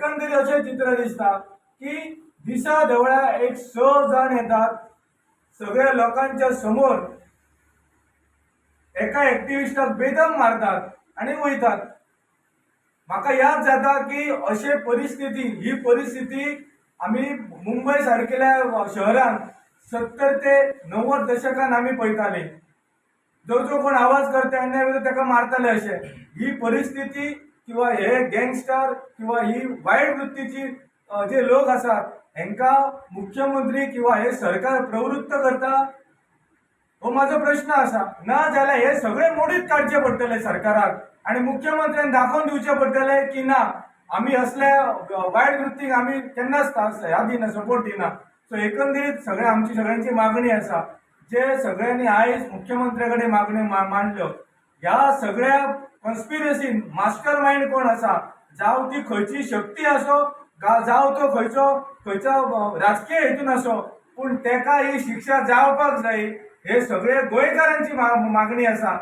एकंदरीत असे चित्र दिसता की दिसा ढवळ्या एक 6 जण येतात, सगळ्या लोकांच्या समोर एका ऍक्टिव्हिस्टाक बेदम मारतात आणि वयतात। म्हाका याद जाता की ही परिस्थिती आम्ही मुंबई सारकेल्या शहरात 70 ते 90 दशकान आम्ही पळताले। जो कोण आवाज करता अन्याय विरुद्ध त्याका मारताले असे। ही परिस्थिती किंवा हे गँगस्टर किंवा ही वाईट वृत्तीची जे लोक असतात हेंका मुख्यमंत्री किंवा हे सरकार प्रवृत्त करता, हो माझा प्रश्न असा ना जाल्यार हे सगळे मोडीत काढचे पडटले सरकाराक आणि मुख्यमंत्र्यांनी दाखवून दिवचे पडटले की ना आम्ही असल्या वाईट वृत्तीक आम्ही केन्नाच ह्या दिना सपोर्ट दिना। सो एकंदरीत आमची सगळ्यांची मागणी असा, जे सगळ्यांनी आयज मुख्यमंत्र्याकडे मागणी मांडल्यो, ह्या सगळ्या कॉन्स्पिरसीन मास्टर माइंड कोण असा, जावं ती खंयची शक्ती असो, जावं तो खंयचो राजकीय हेतून असो, पण तेका ही शिक्षा जावपाक जाय, हे सगळे गोंयकारांची मागणी असा।